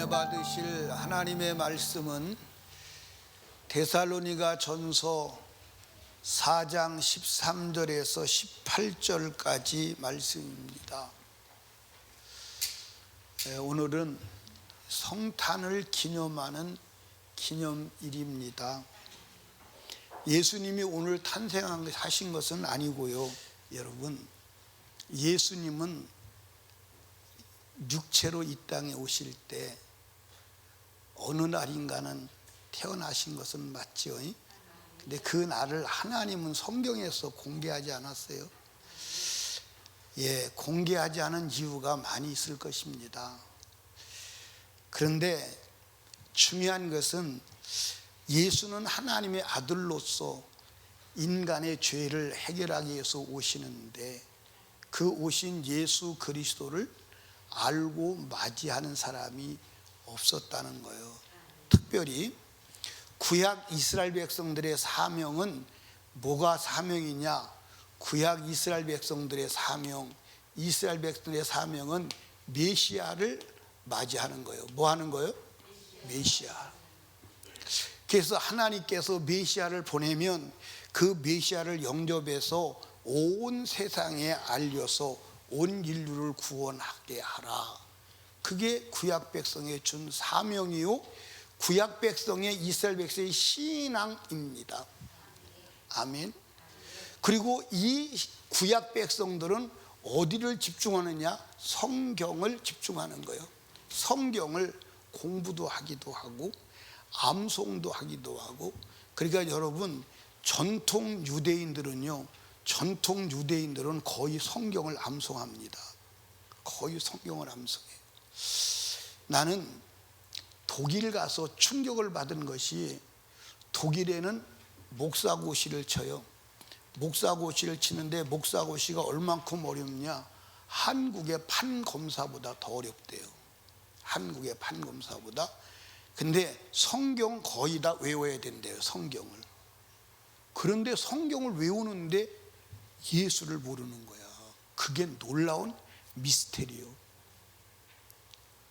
은혜 받으실 하나님의 말씀은 데살로니가 전서 4장 13절에서 18절까지 말씀입니다. 오늘은 성탄을 기념하는 기념일입니다. 예수님이 오늘 탄생하신 것은 아니고요. 여러분, 예수님은 육체로 이 땅에 오실 때 어느 날인가는 태어나신 것은 맞죠. 근데 그 날을 하나님은 성경에서 공개하지 않았어요. 공개하지 않은 이유가 많이 있을 것입니다. 그런데 중요한 것은 예수는 하나님의 아들로서 인간의 죄를 해결하기 위해서 오시는데, 그 오신 예수 그리스도를 알고 맞이하는 사람이 없었다는 거예요. 특별히 구약 이스라엘 백성들의 사명은 뭐가 사명이냐? 구약 이스라엘 백성들의 사명, 이스라엘 백성들의 사명은 메시아를 맞이하는 거예요. 뭐 하는 거예요? 메시아. 그래서 하나님께서 메시아를 보내면 그 메시아를 영접해서 온 세상에 알려서 온 인류를 구원하게 하라. 그게 구약 백성에 준 사명이요, 구약 백성의 이스라엘 백성의 신앙입니다. 아멘. 그리고 이 구약 백성들은 어디를 집중하느냐? 성경을 집중하는 거예요. 성경을 공부도 하기도 하고 암송도 하기도 하고. 그러니까 여러분, 전통 유대인들은 거의 성경을 암송합니다. 거의 성경을 암송해요. 나는 독일 가서 충격을 받은 것이, 독일에는 목사고시를 쳐요. 목사고시를 치는데 목사고시가 얼만큼 어렵냐? 한국의 판검사보다 더 어렵대요. 한국의 판검사보다. 근데 성경 거의 다 외워야 된대요, 성경을. 그런데 성경을 외우는데 예수를 모르는 거야. 그게 놀라운 미스테리요.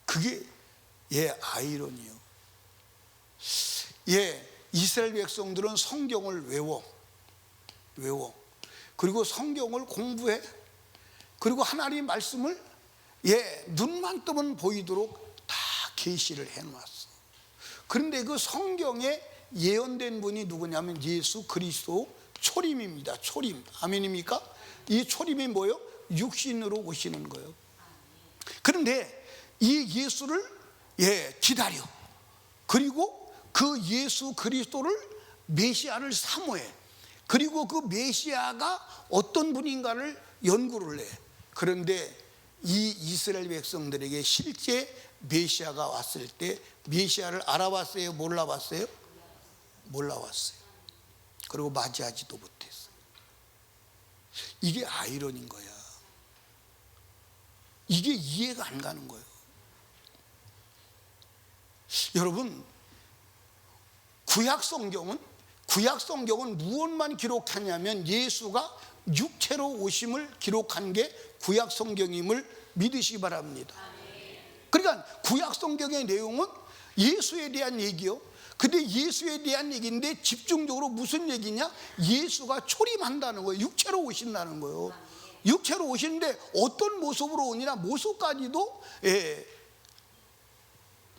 그게 아이러니요. 이스라엘 백성들은 성경을 외워. 그리고 성경을 공부해. 그리고 하나님의 말씀을 눈만 뜨면 보이도록 다 계시를 해놨어. 그런데 그 성경에 예언된 분이 누구냐면 예수 그리스도 초림입니다. 초림. 아멘입니까? 이 초림이 뭐예요? 육신으로 오시는 거예요. 그런데 이 예수를 기다려. 그리고 그 예수 그리스도를 메시아를 사모해. 그리고 그 메시아가 어떤 분인가를 연구를 해. 그런데 이 이스라엘 백성들에게 실제 메시아가 왔을 때 메시아를 알아봤어요? 몰라봤어요? 몰라봤어요. 그리고 맞이하지도 못했어요. 이게 아이러니인 거야. 이게 이해가 안 가는 거예요. 여러분, 구약 성경은 무엇만 기록하냐면 예수가 육체로 오심을 기록한 게 구약 성경임을 믿으시기 바랍니다. 그러니까 구약 성경의 내용은 예수에 대한 얘기요. 근데 예수에 대한 얘기인데 집중적으로 무슨 얘기냐? 예수가 초림한다는 거예요. 육체로 오신다는 거예요. 육체로 오시는데 어떤 모습으로 오느냐? 모습까지도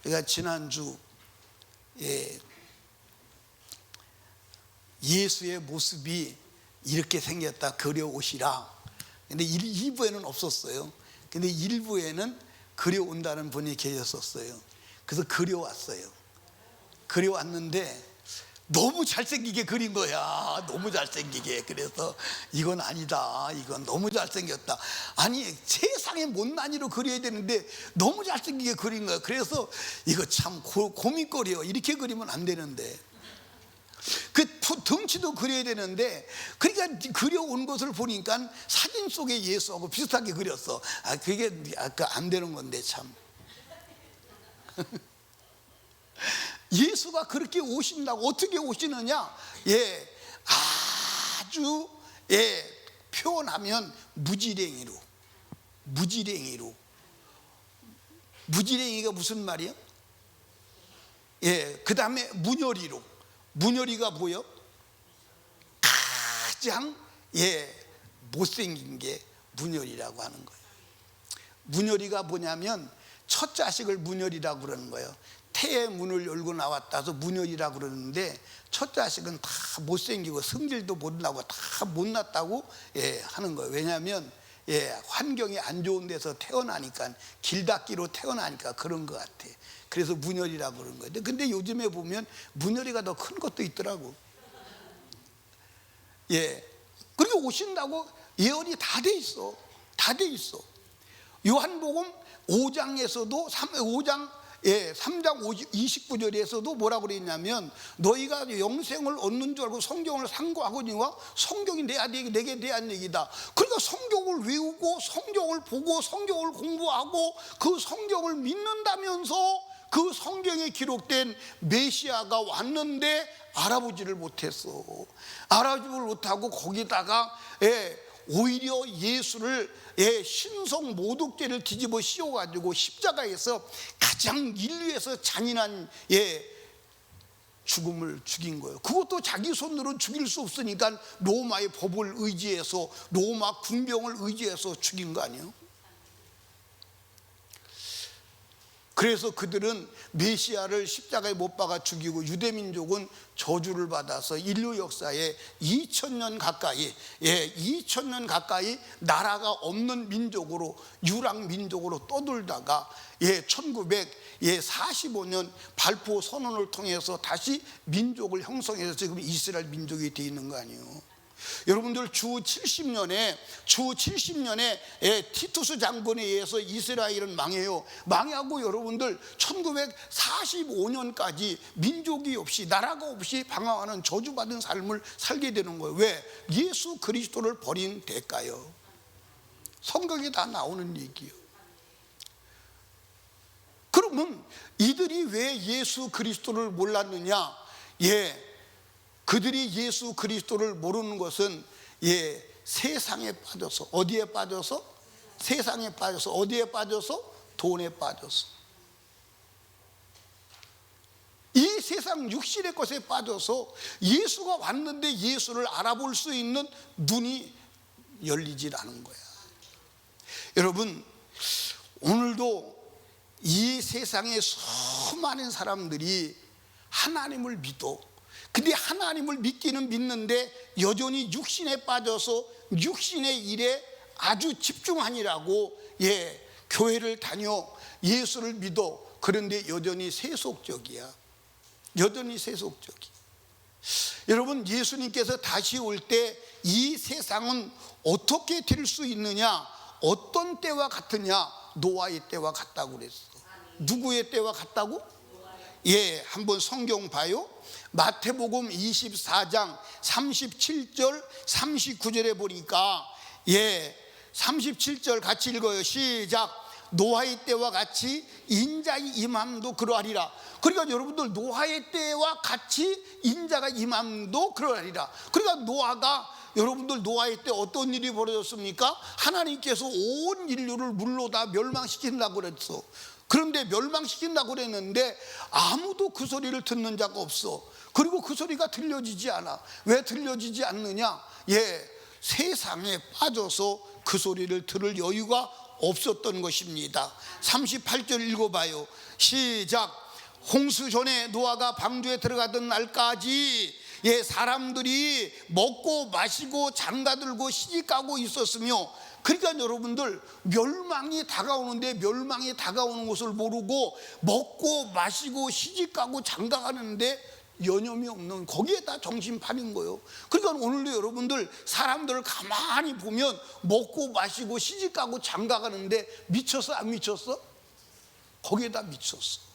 제가 지난주 예수의 모습이 이렇게 생겼다 그려오시라. 근데 2부에는 없었어요. 근데 1부에는 그려온다는 분이 계셨었어요. 그래서 그려왔어요. 그려왔는데 너무 잘생기게 그린 거야. 너무 잘생기게. 그래서 이건 아니다, 이건 너무 잘생겼다. 아니, 세상에 못난이로 그려야 되는데 너무 잘생기게 그린 거야. 그래서 이거 참 고민거리요. 이렇게 그리면 안 되는데, 그 덩치도 그려야 되는데, 그러니까 그려온 것을 보니까 사진 속의 예수하고 비슷하게 그렸어. 그게 안 되는 건데 참. 예수가 그렇게 오신다고. 어떻게 오시느냐? 아주 표현하면 무지랭이로. 무지랭이가 무슨 말이에요? 그 다음에 문열이로. 문열이가 뭐요? 가장 못생긴 게 문열이라고 하는 거예요. 문열이가 뭐냐면 첫 자식을 문열이라고 그러는 거예요. 태의 문을 열고 나왔다 해서 문열이라고 그러는데, 첫 자식은 다 못생기고 성질도 못나고 다 못났다고 하는 거예요. 왜냐하면 환경이 안 좋은 데서 태어나니까, 길닦이로 태어나니까 그런 것 같아. 그래서 문열이라고 그러는 거예요. 근데 요즘에 보면 문열이가 더 큰 것도 있더라고. 그렇게 오신다고 예언이 다 돼 있어. 다 돼 있어. 요한복음 5장에서도 3장 29절에서도 뭐라고 그랬냐면, 너희가 영생을 얻는 줄 알고 성경을 상고하거니와 성경이 내게 대한 얘기다. 그러니까 성경을 외우고 성경을 보고 성경을 공부하고 그 성경을 믿는다면서 그 성경에 기록된 메시아가 왔는데 알아보지를 못했어. 알아보지를 못하고 거기다가 오히려 예수를 신성 모독죄를 뒤집어 씌워가지고 십자가에서 가장 인류에서 잔인한 죽음을 죽인 거예요. 그것도 자기 손으로 죽일 수 없으니까 로마의 법을 의지해서, 로마 군병을 의지해서 죽인 거 아니에요? 그래서 그들은 메시아를 십자가에 못 박아 죽이고, 유대민족은 저주를 받아서 인류 역사에 2000년 가까이 2000년 가까이 나라가 없는 민족으로, 유랑민족으로 떠돌다가 1945년 발포 선언을 통해서 다시 민족을 형성해서 지금 이스라엘 민족이 되어 있는 거 아니에요? 여러분들 주 70년에 티투스 장군에 의해서 이스라엘은 망해요. 망하고 여러분들 1945년까지 민족이 없이, 나라가 없이 방황하는 저주받은 삶을 살게 되는 거예요. 왜? 예수 그리스도를 버린 대가요. 성경에 다 나오는 얘기예요. 그러면 이들이 왜 예수 그리스도를 몰랐느냐? 그들이 예수 그리스도를 모르는 것은 세상에 빠져서. 어디에 빠져서? 세상에 빠져서. 어디에 빠져서? 돈에 빠져서. 이 세상 육신의 것에 빠져서 예수가 왔는데 예수를 알아볼 수 있는 눈이 열리질 않은 거야. 여러분, 오늘도 이 세상에 수많은 사람들이 하나님을 믿어. 근데 하나님을 믿기는 믿는데 여전히 육신에 빠져서 육신의 일에 아주 집중하니라고 교회를 다녀, 예수를 믿어. 그런데 여전히 세속적이야. 여전히 세속적이야. 여러분, 예수님께서 다시 올 때 이 세상은 어떻게 될 수 있느냐? 어떤 때와 같으냐? 노아의 때와 같다고 그랬어. 누구의 때와 같다고? 한번 성경 봐요. 마태복음 24장 37절 39절에 보니까 37절 같이 읽어요. 시작. 노아의 때와 같이 인자의 임함도 그러하리라. 그러니까 여러분들, 노아의 때와 같이 인자가 임함도 그러하리라. 그러니까 여러분들 노아의 때 어떤 일이 벌어졌습니까? 하나님께서 온 인류를 물로 다 멸망시킨다고 그랬어. 그런데 멸망시킨다고 그랬는데 아무도 그 소리를 듣는 자가 없어. 그리고 그 소리가 들려지지 않아. 왜 들려지지 않느냐? 세상에 빠져서 그 소리를 들을 여유가 없었던 것입니다. 38절 읽어봐요. 시작. 홍수 전에 노아가 방주에 들어가던 날까지 사람들이 먹고 마시고 장가들고 시집가고 있었으며, 그러니까 여러분들, 멸망이 다가오는데 멸망이 다가오는 것을 모르고 먹고 마시고 시집가고 장가가는데 여념이 없는, 거기에 다 정신 팔린 거예요. 그러니까 오늘도 여러분들 사람들을 가만히 보면 먹고 마시고 시집가고 장가가는데 미쳤어 안 미쳤어? 거기에다 미쳤어.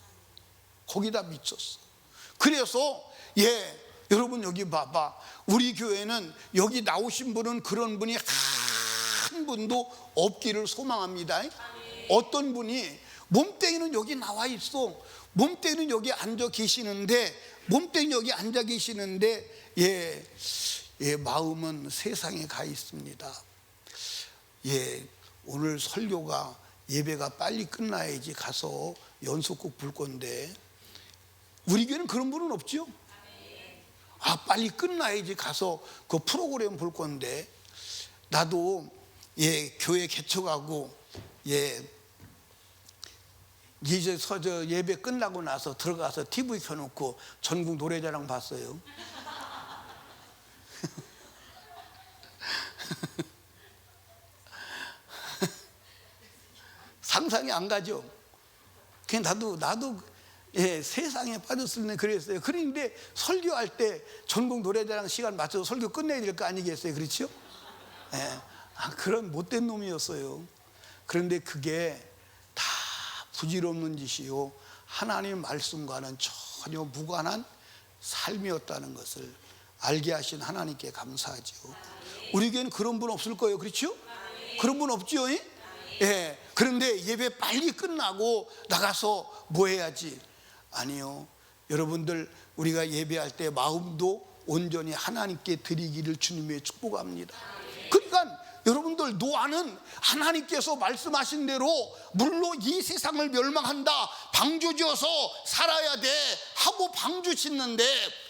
거기다 미쳤어. 그래서 여러분 여기 봐봐. 우리 교회는 여기 나오신 분은 그런 분이 한 분도 없기를 소망합니다. 어떤 분이 몸뚱이는 여기 나와 있어. 몸뚱이는 여기 앉아 계시는데, 마음은 세상에 가 있습니다. 오늘 설교가, 예배가 빨리 끝나야지 가서 연속곡 불 건데, 우리 교회는 그런 분은 없죠. 아, 빨리 끝나야지 가서 그 프로그램 볼 건데. 나도 교회 개척하고 이제 저 예배 끝나고 나서 들어가서 TV 켜놓고 전국 노래자랑 봤어요. 상상이 안 가죠. 그냥 나도 세상에 빠졌으면 그랬어요. 그런데 설교할 때 전국 노래자랑 시간 맞춰서 설교 끝내야 될 거 아니겠어요? 그렇죠? 그런 못된 놈이었어요. 그런데 그게 다 부질없는 짓이요, 하나님 말씀과는 전혀 무관한 삶이었다는 것을 알게 하신 하나님께 감사하죠. 우리에게는 그런 분 없을 거예요. 그렇죠? 그런 분 없죠? 그런데 예배 빨리 끝나고 나가서 뭐 해야지? 아니요. 여러분들, 우리가 예배할 때 마음도 온전히 하나님께 드리기를 주님의 축복합니다. 그러니까 여러분들, 노아는 하나님께서 말씀하신 대로 물로 이 세상을 멸망한다, 방주 지어서 살아야 돼 하고 방주 짓는데,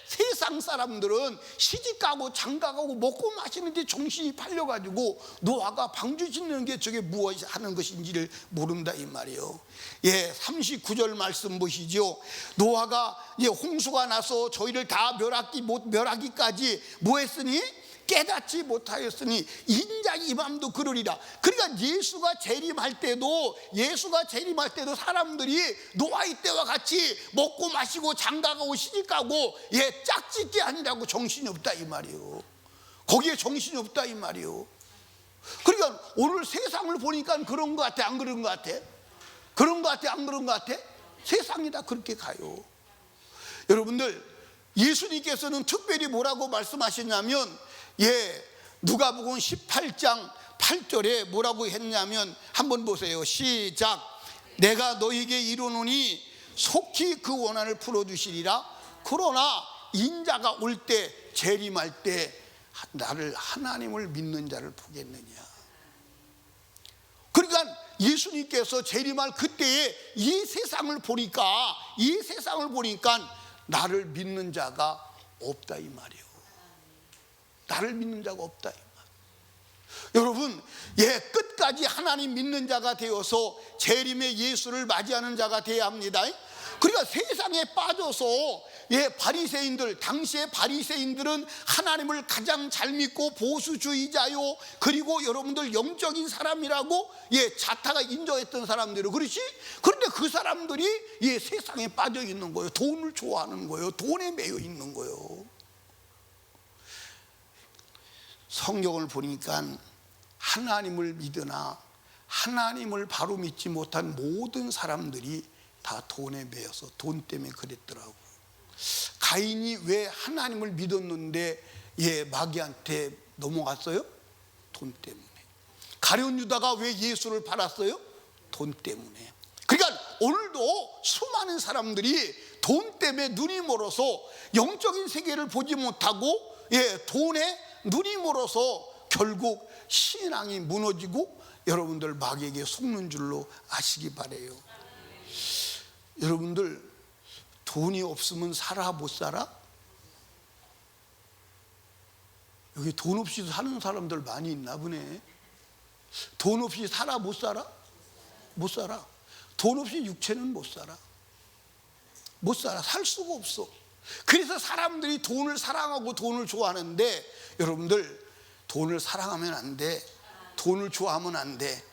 세상 사람들은 시집가고 장가가고 먹고 마시는데 정신이 팔려가지고 노아가 방주 짓는 게 저게 무엇이 하는 것인지를 모른다 이 말이에요. 39절 말씀 보시죠. 노아가 홍수가 나서 저희를 다 멸하기까지 뭐 했으니? 깨닫지 못하였으니 인자 이 맘도 그러리라. 그러니까 예수가 재림할 때도 사람들이 노아의 때와 같이 먹고 마시고 장가가고 시집가고 짝짓기 아니라고 정신이 없다 이 말이에요. 거기에 정신이 없다 이 말이에요. 그러니까 오늘 세상을 보니까 그런 것 같아, 안 그런 것 같아? 그런 것 같아, 안 그런 것 같아? 세상이 다 그렇게 가요. 여러분들, 예수님께서는 특별히 뭐라고 말씀하셨냐면, 누가복음 18장 8절에 뭐라고 했냐면, 한번 보세요. 시작. 내가 너에게 이르노니 속히 그 원한을 풀어주시리라. 그러나 인자가 올 때, 재림할 때 나를, 하나님을 믿는 자를 보겠느냐. 그러니까 예수님께서 재림할 그때에 이 세상을 보니까 나를 믿는 자가 없다 이 말이에요. 나를 믿는 자가 없다 이 말. 여러분, 끝까지 하나님 믿는 자가 되어서 재림의 예수를 맞이하는 자가 되어야 합니다. 그러니까 세상에 빠져서 바리새인들, 당시의 바리새인들은 하나님을 가장 잘 믿고 보수주의자요, 그리고 여러분들 영적인 사람이라고 자타가 인정했던 사람들이에요. 그렇지? 그런데 그 사람들이 세상에 빠져 있는 거예요. 돈을 좋아하는 거예요. 돈에 매여 있는 거예요. 성경을 보니까 하나님을 믿으나 하나님을 바로 믿지 못한 모든 사람들이 다 돈에 매여서 돈 때문에 그랬더라고요. 가인이 왜 하나님을 믿었는데 마귀한테 넘어갔어요? 돈 때문에. 가룟 유다가 왜 예수를 팔았어요? 돈 때문에. 그러니까 오늘도 수많은 사람들이 돈 때문에 눈이 멀어서 영적인 세계를 보지 못하고 돈에 눈이 멀어서 결국 신앙이 무너지고 여러분들 마귀에게 속는 줄로 아시기 바래요. 여러분들, 돈이 없으면 살아 못 살아? 여기 돈 없이 사는 사람들 많이 있나 보네. 돈 없이 살아 못 살아? 못 살아. 돈 없이 육체는 못 살아. 못 살아. 살 수가 없어. 그래서 사람들이 돈을 사랑하고 돈을 좋아하는데, 여러분들, 돈을 사랑하면 안 돼. 돈을 좋아하면 안 돼.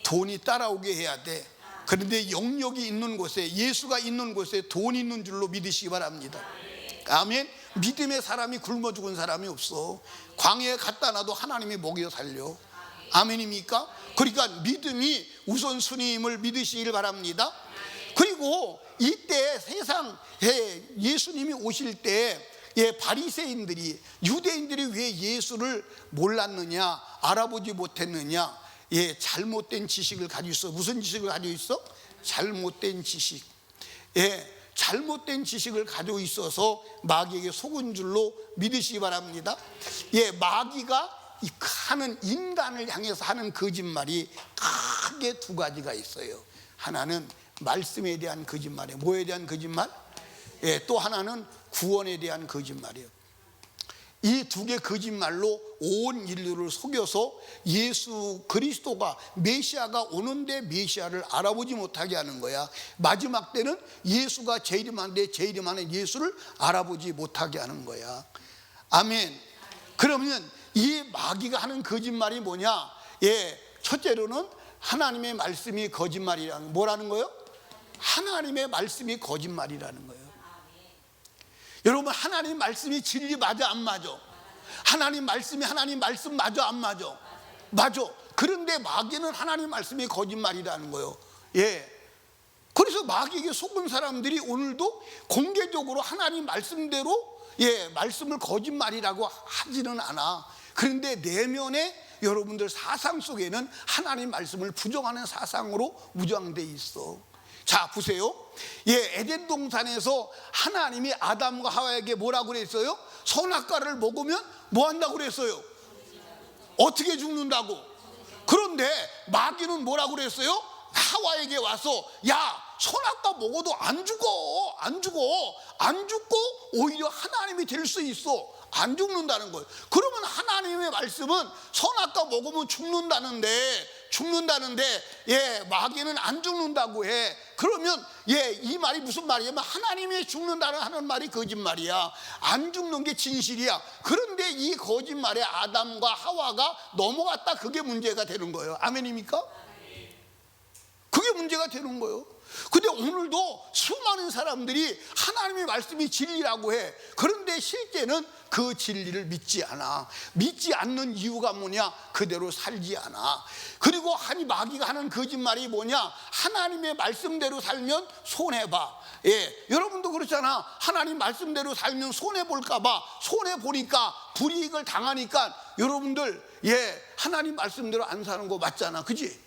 돈이 따라오게 해야 돼. 그런데 영역이 있는 곳에, 예수가 있는 곳에 돈이 있는 줄로 믿으시기 바랍니다. 아멘. 믿음의 사람이 굶어 죽은 사람이 없어. 광야에 갖다 놔도 하나님이 먹여 살려. 아멘입니까? 그러니까 믿음이 우선순위임을 믿으시길 바랍니다. 그리고 이때 세상에 예수님이 오실 때 바리새인들이, 유대인들이 왜 예수를 몰랐느냐, 알아보지 못했느냐? 잘못된 지식을 가지고 있어. 무슨 지식을 가지고 있어? 잘못된 지식. 잘못된 지식을 가지고 있어서 마귀에게 속은 줄로 믿으시기 바랍니다. 마귀가 하는, 인간을 향해서 하는 거짓말이 크게 두 가지가 있어요. 하나는 말씀에 대한 거짓말이에요. 뭐에 대한 거짓말? 또 하나는 구원에 대한 거짓말이에요. 이 두 개 거짓말로 온 인류를 속여서 예수 그리스도가 메시아가 오는데 메시아를 알아보지 못하게 하는 거야. 마지막 때는 예수가 재림하는데 재림하는 예수를 알아보지 못하게 하는 거야. 아멘. 그러면 이 마귀가 하는 거짓말이 뭐냐? 첫째로는 하나님의 말씀이 거짓말이라는, 뭐라는 거예요? 하나님의 말씀이 거짓말이라는 거예요. 여러분, 하나님 말씀이 진리 맞아 안 맞아? 하나님 말씀이 하나님 말씀 맞아 안 맞아? 맞아. 그런데 마귀는 하나님 말씀이 거짓말이라는 거예요. 그래서 마귀에게 속은 사람들이 오늘도 공개적으로 하나님 말씀대로 말씀을 거짓말이라고 하지는 않아. 그런데 내면에 여러분들 사상 속에는 하나님 말씀을 부정하는 사상으로 무장돼 있어. 자, 보세요. 에덴 동산에서 하나님이 아담과 하와에게 뭐라고 그랬어요? 선악과를 먹으면 뭐 한다고 그랬어요? 어떻게 죽는다고? 그런데 마귀는 뭐라고 그랬어요? 하와에게 와서, 야, 선악과 먹어도 안 죽어. 안 죽고 오히려 하나님이 될 수 있어. 안 죽는다는 거예요. 그러면 하나님의 말씀은 선악과 먹으면 죽는다는데 마귀는 안 죽는다고 해. 그러면 이 말이 무슨 말이냐면 하나님이 죽는다는 하는 말이 거짓말이야. 안 죽는 게 진실이야. 그런데 이 거짓말에 아담과 하와가 넘어갔다. 그게 문제가 되는 거예요. 아멘입니까? 그게 문제가 되는 거예요. 근데 오늘도 수많은 사람들이 하나님의 말씀이 진리라고 해. 그런데 실제는 그 진리를 믿지 않아. 믿지 않는 이유가 뭐냐? 그대로 살지 않아. 그리고 마귀가 하는 거짓말이 뭐냐? 하나님의 말씀대로 살면 손해봐. 여러분도 그렇잖아. 하나님 말씀대로 살면 손해볼까 봐. 손해보니까 불이익을 당하니까 여러분들 하나님 말씀대로 안 사는 거 맞잖아. 그지?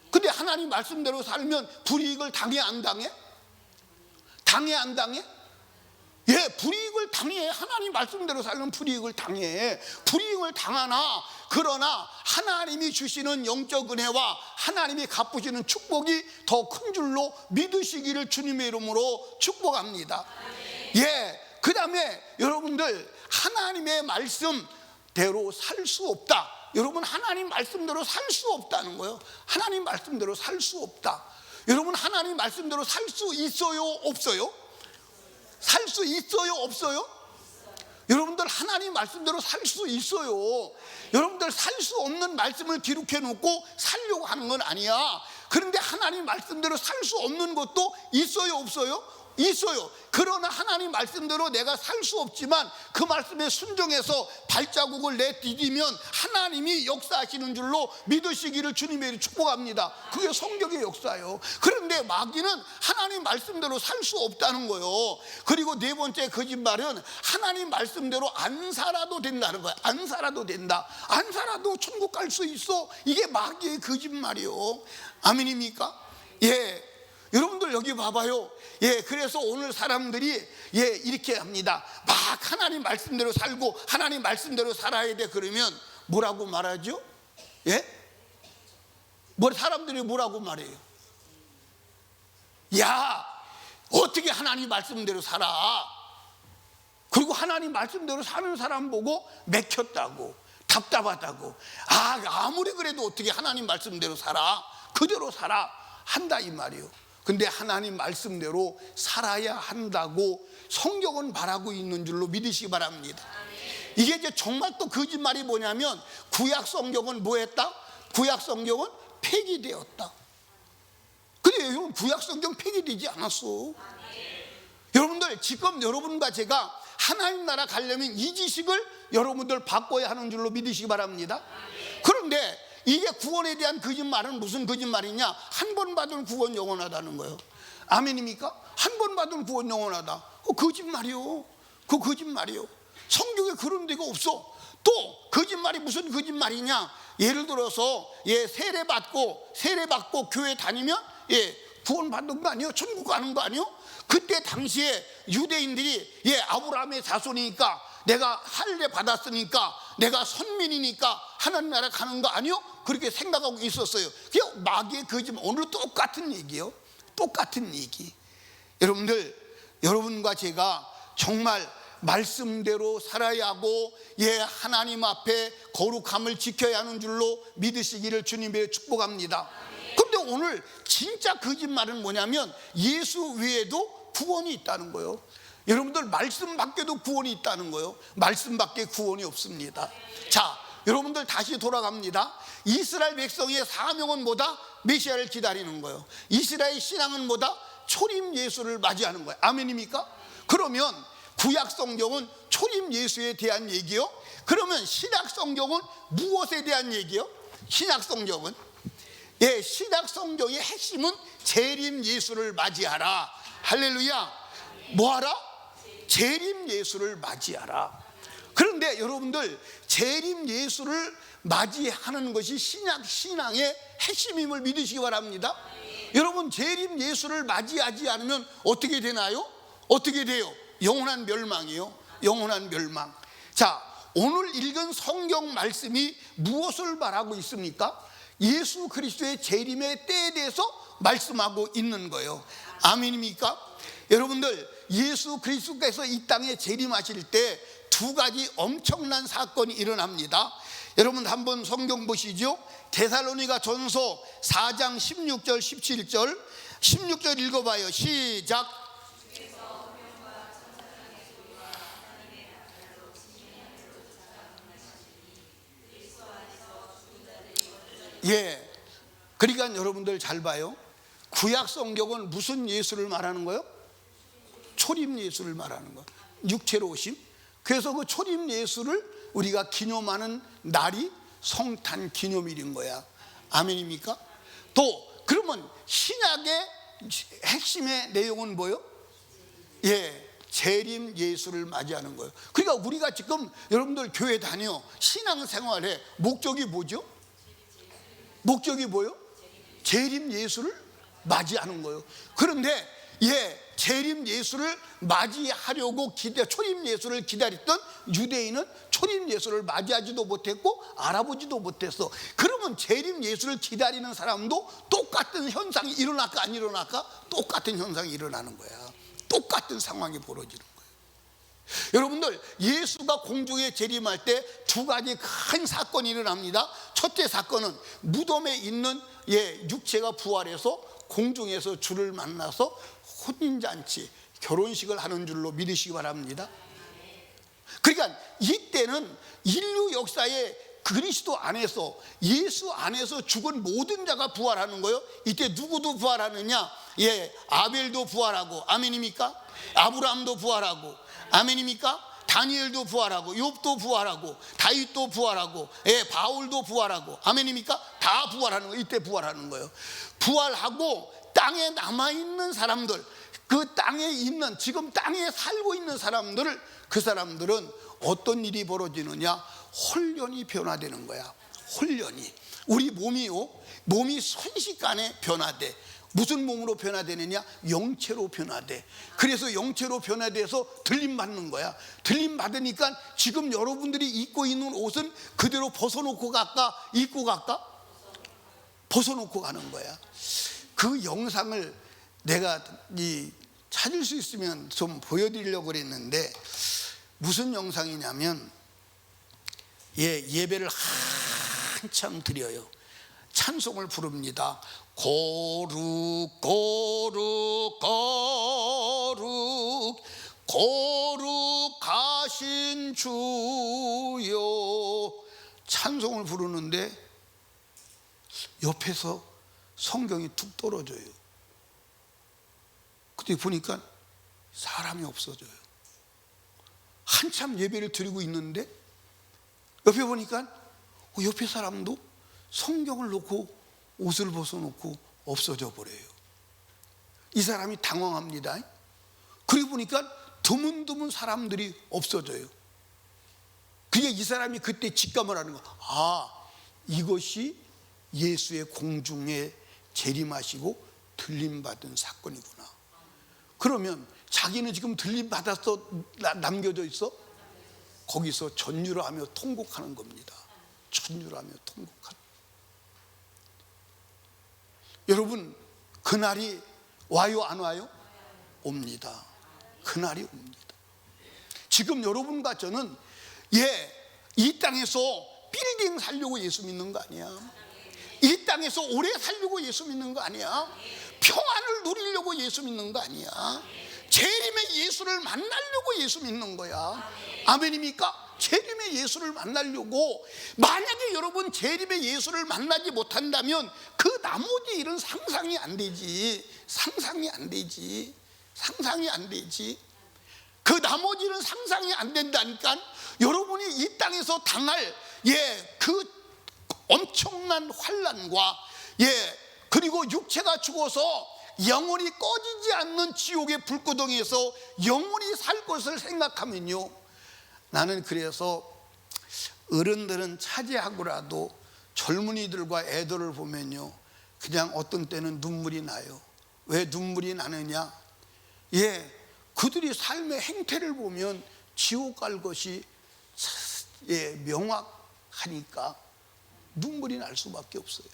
근데 하나님 말씀대로 살면 불이익을 당해 안 당해? 당해 안 당해? 불이익을 당해. 하나님 말씀대로 살면 불이익을 당해. 불이익을 당하나, 그러나 하나님이 주시는 영적 은혜와 하나님이 갚으시는 축복이 더 큰 줄로 믿으시기를 주님의 이름으로 축복합니다. 그 다음에 여러분들, 하나님의 말씀대로 살 수 없다. 여러분, 하나님 말씀대로 살 수 없다는 거예요. 하나님 말씀대로 살 수 없다. 여러분, 하나님 말씀대로 살 수 있어요? 없어요? 살 수 있어요? 없어요? 여러분들, 하나님 말씀대로 살 수 있어요. 여러분들, 살 수 없는 말씀을 기록해 놓고 살려고 하는 건 아니야. 그런데 하나님 말씀대로 살 수 없는 것도 있어요? 없어요? 있어요. 그러나 하나님 말씀대로 내가 살 수 없지만 그 말씀에 순종해서 발자국을 내디디면 하나님이 역사하시는 줄로 믿으시기를 주님의 축복합니다. 그게 성경의 역사예요. 그런데 마귀는 하나님 말씀대로 살 수 없다는 거예요. 그리고 네 번째 거짓말은 하나님 말씀대로 안 살아도 된다는 거예요. 안 살아도 된다. 안 살아도 천국 갈 수 있어. 이게 마귀의 거짓말이에요. 아멘입니까? 여러분들 여기 봐봐요. 그래서 오늘 사람들이 이렇게 합니다. 막 하나님 말씀대로 살고 하나님 말씀대로 살아야 돼. 그러면 뭐라고 말하죠? 사람들이 뭐라고 말해요? 야, 어떻게 하나님 말씀대로 살아? 그리고 하나님 말씀대로 사는 사람 보고 맥혔다고, 답답하다고. 아무리 그래도 어떻게 하나님 말씀대로 살아? 그대로 살아 한다 이 말이에요. 근데 하나님 말씀대로 살아야 한다고 성경은 말하고 있는 줄로 믿으시기 바랍니다. 이게 이제 정말 또 거짓말이 뭐냐면, 구약 성경은 뭐 했다? 구약 성경은 폐기되었다. 근데 여러분, 구약 성경 폐기되지 않았어. 여러분들, 지금 여러분과 제가 하나님 나라 가려면 이 지식을 여러분들 바꿔야 하는 줄로 믿으시기 바랍니다. 그런데 이게 구원에 대한 거짓말은 무슨 거짓말이냐? 한 번 받은 구원 영원하다는 거예요. 아멘입니까? 한 번 받은 구원 영원하다. 그거 거짓말이요. 그거 거짓말이요. 성경에 그런 데가 없어. 또 거짓말이 무슨 거짓말이냐? 예를 들어서 세례 받고 교회 다니면 구원 받는 거 아니에요? 천국 가는 거 아니에요? 그때 당시에 유대인들이 아브라함의 자손이니까, 내가 할례 받았으니까, 내가 선민이니까 하나님 나라 가는 거 아니요? 그렇게 생각하고 있었어요. 그냥 마귀의 거짓말. 오늘 똑같은 얘기요. 똑같은 얘기. 여러분들, 여러분과 제가 정말 말씀대로 살아야 하고 하나님 앞에 거룩함을 지켜야 하는 줄로 믿으시기를 주님의 축복합니다. 그런데 오늘 진짜 거짓말은 뭐냐면 예수 외에도 구원이 있다는 거예요. 여러분들 말씀 밖에도 구원이 있다는 거예요. 말씀 밖에 구원이 없습니다. 자, 여러분들 다시 돌아갑니다. 이스라엘 백성의 사명은 뭐다? 메시아를 기다리는 거예요. 이스라엘 신앙은 뭐다? 초림 예수를 맞이하는 거예요. 아멘입니까? 그러면 구약 성경은 초림 예수에 대한 얘기요. 그러면 신약 성경은 무엇에 대한 얘기요? 신약 성경은 신약 성경의 핵심은 재림 예수를 맞이하라. 할렐루야. 뭐하라? 재림 예수를 맞이하라. 그런데 여러분들 재림 예수를 맞이하는 것이 신앙의 핵심임을 믿으시기 바랍니다. 여러분 재림 예수를 맞이하지 않으면 어떻게 되나요? 어떻게 돼요? 영원한 멸망이요. 영원한 멸망. 자, 오늘 읽은 성경 말씀이 무엇을 말하고 있습니까? 예수 그리스도의 재림의 때에 대해서 말씀하고 있는 거예요. 아멘입니까? 여러분들 예수 그리스도께서 이 땅에 재림하실 때 두 가지 엄청난 사건이 일어납니다. 여러분 한번 성경 보시죠. 데살로니가 전서 4장 16절 17절 16절 읽어봐요. 시작. 그러니까 여러분들 잘 봐요. 구약 성경은 무슨 예수를 말하는 거예요? 초림 예수를 말하는 거예요. 육체로 오심. 그래서 그 초림 예수를 우리가 기념하는 날이 성탄 기념일인 거야. 아멘입니까? 또 그러면 신약의 핵심의 내용은 뭐예요? 재림 예수를 맞이하는 거예요. 그러니까 우리가 지금 여러분들 교회 다녀 신앙생활의 목적이 뭐죠? 목적이 뭐예요? 재림 예수를 맞이하는 거예요. 그런데 재림 예수를 맞이하려고 초림 예수를 기다렸던 유대인은 초림 예수를 맞이하지도 못했고 알아보지도 못했어. 그러면 재림 예수를 기다리는 사람도 똑같은 현상이 일어날까 안 일어날까? 똑같은 현상이 일어나는 거야. 똑같은 상황이 벌어지는 거예요. 여러분들 예수가 공중에 재림할 때 두 가지 큰 사건이 일어납니다. 첫째 사건은 무덤에 있는 육체가 부활해서 공중에서 주를 만나서 혼인잔치 결혼식을 하는 줄로 믿으시기 바랍니다. 그러니까 이때는 인류 역사에 그리스도 안에서 예수 안에서 죽은 모든 자가 부활하는 거예요. 이때 누구도 부활하느냐? 아벨도 부활하고 아멘입니까? 아브라함도 부활하고 아멘입니까? 다니엘도 부활하고 욥도 부활하고 다윗도 부활하고 바울도 부활하고 아멘입니까? 다 부활하는 거예요. 이때 부활하는 거예요. 부활하고 땅에 남아있는 사람들, 그 땅에 있는 지금 땅에 살고 있는 사람들을 그 사람들은 어떤 일이 벌어지느냐? 홀연히 변화되는 거야. 홀연히. 우리 몸이 순식간에 변화돼. 무슨 몸으로 변화되느냐? 영체로 변화돼. 그래서 영체로 변화돼서 들림받는 거야. 들림받으니까 지금 여러분들이 입고 있는 옷은 그대로 벗어놓고 갈까? 입고 갈까? 벗어놓고 가는 거야. 그 영상을 내가 찾을 수 있으면 좀 보여드리려고 그랬는데 무슨 영상이냐면 예배를 한참 드려요. 찬송을 부릅니다. 거룩 거룩 거룩 거룩하신 주여 찬송을 부르는데 옆에서 성경이 툭 떨어져요. 그때 보니까 사람이 없어져요. 한참 예배를 드리고 있는데 옆에 보니까 옆에 사람도 성경을 놓고 옷을 벗어놓고 없어져 버려요. 이 사람이 당황합니다. 그러고 보니까 드문드문 사람들이 없어져요. 그게 이 사람이 그때 직감을 하는 거야. 이것이 예수의 공중에 재림하시고 들림받은 사건이구나. 그러면 자기는 지금 들림받아서 남겨져 있어? 거기서 전율을 하며 통곡하는 겁니다. 전율을 하며 통곡하는. 여러분 그날이 와요 안 와요? 옵니다. 그날이 옵니다. 지금 여러분과 저는 이 땅에서 빌딩 살려고 예수 믿는 거 아니야. 이 땅에서 오래 살려고 예수 믿는 거 아니야. 평안을 누리려고 예수 믿는 거 아니야. 재림의 예수를 만나려고 예수 믿는 거야. 아멘입니까? 재림의 예수를 만나려고. 만약에 여러분 재림의 예수를 만나지 못한다면 그 나머지 일은 상상이 안 되지. 상상이 안 되지. 상상이 안 되지. 그 나머지는 상상이 안 된다니까. 여러분이 이 땅에서 당할 그 엄청난 환난과 그리고 육체가 죽어서 영원히 꺼지지 않는 지옥의 불구덩이에서 영원히 살 것을 생각하면요, 나는 그래서 어른들은 차지하고라도 젊은이들과 애들을 보면요, 그냥 어떤 때는 눈물이 나요. 왜 눈물이 나느냐? 그들이 삶의 행태를 보면 지옥 갈 것이 명확하니까 눈물이 날 수밖에 없어요.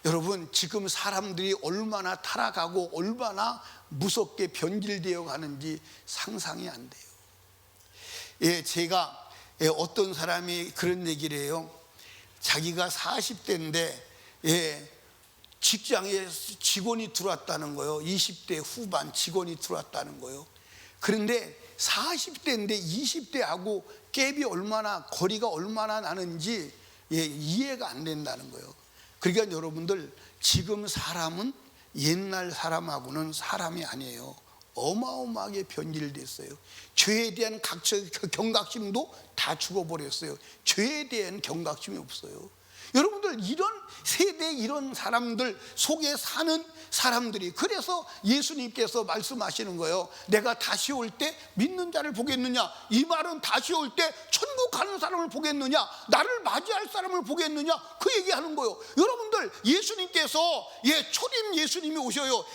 여러분, 지금 사람들이 얼마나 타락하고 얼마나 무섭게 변질되어 가는지 상상이 안 돼요. 제가 어떤 사람이 그런 얘기를 해요. 자기가 40대인데 직장에 직원이 들어왔다는 거예요. 20대 후반 직원이 들어왔다는 거예요. 그런데 40대인데 20대하고 갭이 얼마나, 거리가 얼마나 나는지 이해가 안 된다는 거예요. 그러니까 여러분들, 지금 사람은 옛날 사람하고는 사람이 아니에요. 어마어마하게 변질됐어요. 죄에 대한 경각심도 다 죽어버렸어요. 죄에 대한 경각심이 없어요. 여러분들, 이런 세대, 이런 사람들 속에 사는 사람들이, 그래서 예수님께서 말씀하시는 거예요. 내가 다시 올 때 믿는 자를 보겠느냐? 이 말은 다시 올 때 천국 가는 사람을 보겠느냐? 나를 맞이할 사람을 보겠느냐? 그 얘기하는 거예요. 여러분들, 예수님께서 초림 예수님이 오셔요.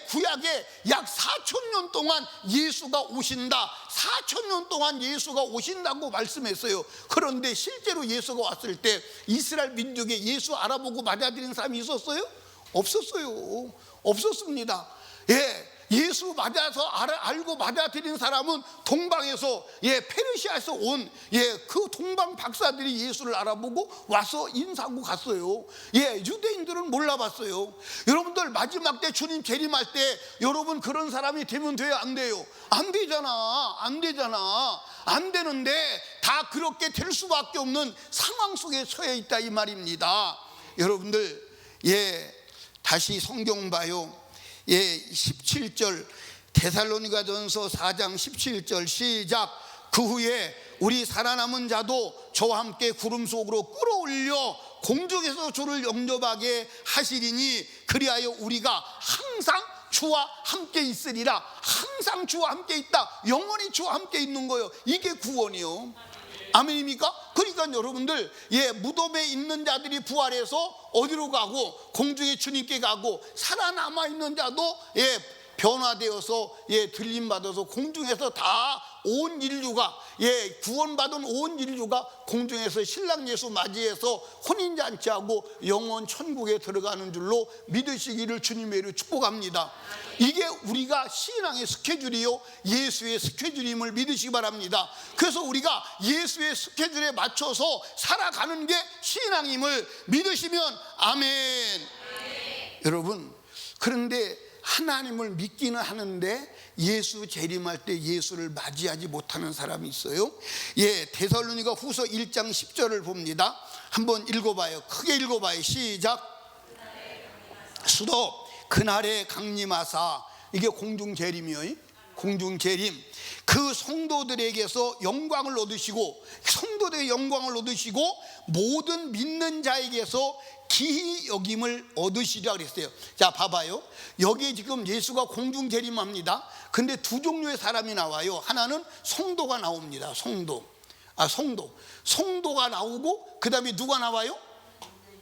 구약에 약 4,000년 동안 예수가 오신다, 4,000년 동안 예수가 오신다고 말씀했어요. 그런데 실제로 예수가 왔을 때 이스라엘 민족에 예수 알아보고 맞아들인 사람이 있었어요? 없었어요. 없었습니다. 예수 맞아서 알고 맞아들인 사람은 동방에서 페르시아에서 온 그 동방 박사들이 예수를 알아보고 와서 인사하고 갔어요. 유대인들은 몰라봤어요. 여러분들, 마지막 때 주님 재림할 때 여러분 그런 사람이 되면 돼요, 안 돼요? 안 되잖아. 안 되잖아. 안 되는데 다 그렇게 될 수밖에 없는 상황 속에 처해 있다, 이 말입니다. 여러분들, 다시 성경 봐요. 17절, 데살로니가전서 4장 17절 시작. 그 후에 우리 살아남은 자도 저와 함께 구름 속으로 끌어올려 공중에서 주를 영접하게 하시리니 그리하여 우리가 항상 주와 함께 있으리라. 항상 주와 함께 있다. 영원히 주와 함께 있는 거예요. 이게 구원이요. 아멘입니까? 그러니까 여러분들, 무덤에 있는 자들이 부활해서 어디로 가고 공중에 주님께 가고, 살아남아 있는 자도 변화되어서 들림받아서 공중에서 다 온 인류가, 구원받은 온 인류가 공중에서 신랑 예수 맞이해서 혼인잔치하고 영원 천국에 들어가는 줄로 믿으시기를 주님의 이름으로 축복합니다. 이게 우리가 신앙의 스케줄이요, 예수의 스케줄임을 믿으시기 바랍니다. 그래서 우리가 예수의 스케줄에 맞춰서 살아가는 게 신앙임을 믿으시면 아멘. 여러분, 그런데 하나님을 믿기는 하는데 예수 재림할 때 예수를 맞이하지 못하는 사람이 있어요. 데살로니가 후서 1장 10절을 봅니다. 한번 읽어봐요. 크게 읽어봐요. 시작. 수도 그날에 강림하사, 이게 공중 재림이요. 공중 재림. 그 성도들에게서 영광을 얻으시고, 성도들의 영광을 얻으시고 모든 믿는 자에게서 기히 여김을 얻으시라 그랬어요. 자, 봐봐요. 여기 지금 예수가 공중 재림합니다. 근데 두 종류의 사람이 나와요. 하나는 성도가 나옵니다. 성도가 나오고, 그 다음에 누가 나와요?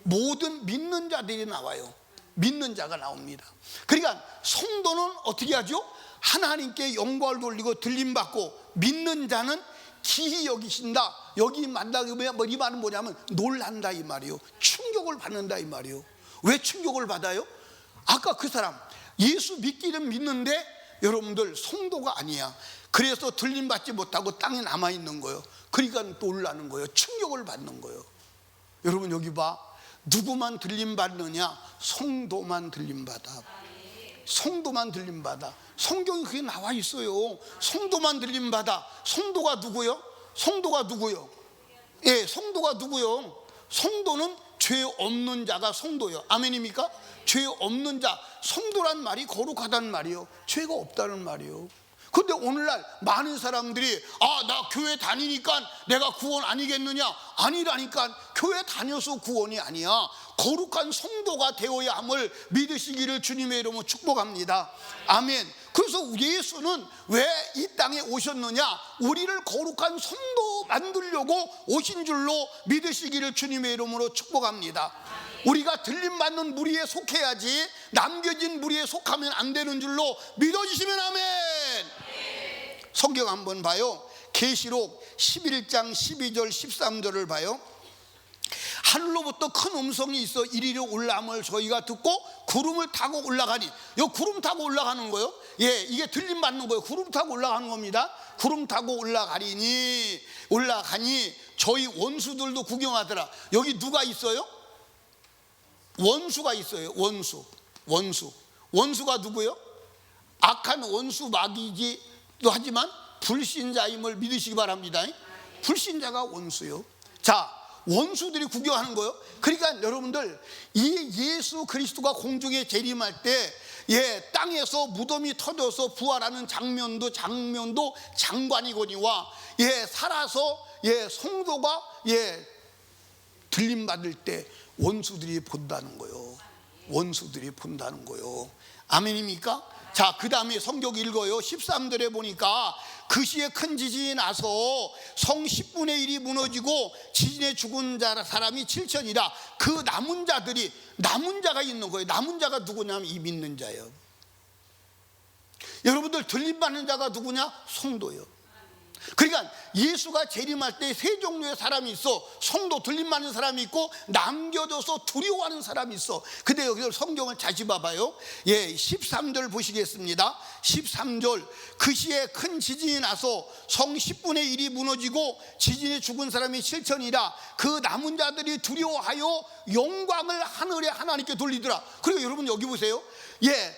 모든 믿는 자들이 나와요. 믿는 자가 나옵니다. 그러니까 성도는 어떻게 하죠? 하나님께 영광을 돌리고 들림받고, 믿는 자는 기히 여기신다. 여기 만나게 이 말은 뭐냐면 놀란다, 이 말이요. 충격을 받는다, 이 말이요. 왜 충격을 받아요? 아까 그 사람 예수 믿기는 믿는데 여러분들 성도가 아니야. 그래서 들림받지 못하고 땅에 남아있는 거예요. 그러니까 놀라는 거예요. 충격을 받는 거예요. 여러분 여기 봐. 누구만 들림받느냐? 성도만 들림받아. 성도만 들림받아. 성경에 그게 나와 있어요. 성도만 들림받아. 성도가 누구요? 성도가 누구요? 예, 성도가 누구요? 성도는 죄 없는 자가 성도요. 아멘입니까? 죄 없는 자. 성도란 말이 거룩하다는 말이요, 죄가 없다는 말이요. 근데 오늘날 많은 사람들이 나 교회 다니니까 내가 구원 아니겠느냐? 아니라니까. 교회 다녀서 구원이 아니야. 거룩한 성도가 되어야 함을 믿으시기를 주님의 이름으로 축복합니다. 아멘. 그래서 예수는 왜 이 땅에 오셨느냐? 우리를 거룩한 성도 만들려고 오신 줄로 믿으시기를 주님의 이름으로 축복합니다. 우리가 들림받는 무리에 속해야지 남겨진 무리에 속하면 안 되는 줄로 믿어주시면 아멘. 성경 한번 봐요. 계시록 11장 12절 13절을 봐요. 하늘로부터 큰 음성이 있어 이리로 올라옴을 저희가 듣고 구름을 타고 올라가니. 요 구름 타고 올라가는 거예요. 예, 이게 들림받는 거예요. 구름 타고 올라가는 겁니다. 구름 타고 올라가니 저희 원수들도 구경하더라. 여기 누가 있어요? 원수가 있어요. 원수가 누구요? 악한 원수 마귀이기도 하지만 불신자임을 믿으시기 바랍니다. 불신자가 원수요. 자, 원수들이 구경하는 거예요. 그러니까 여러분들 이 예수 그리스도가 공중에 재림할 때 땅에서 무덤이 터져서 부활하는 장면도 장관이거니와 살아서 성도가 들림받을 때 원수들이 본다는 거예요. 원수들이 본다는 거예요. 아멘입니까? 자, 그 다음에 성경 읽어요. 13절에 보니까 그 시에 큰 지진이 나서 성 10분의 1이 무너지고 지진에 죽은 사람이 7천이라. 그 남은 자가 있는 거예요. 남은 자가 누구냐면 이 믿는 자예요. 여러분들 들림받는 자가 누구냐? 성도예요. 그러니까 예수가 재림할 때 세 종류의 사람이 있어. 성도 들림받는 사람이 있고 남겨져서 두려워하는 사람이 있어. 근데 여기서 성경을 다시 봐봐요. 13절 보시겠습니다. 13절 그 시에 큰 지진이 나서 성 10분의 1이 무너지고 지진에 죽은 사람이 7천이라. 그 남은 자들이 두려워하여 영광을 하늘에 하나님께 돌리더라. 그리고 여러분 여기 보세요.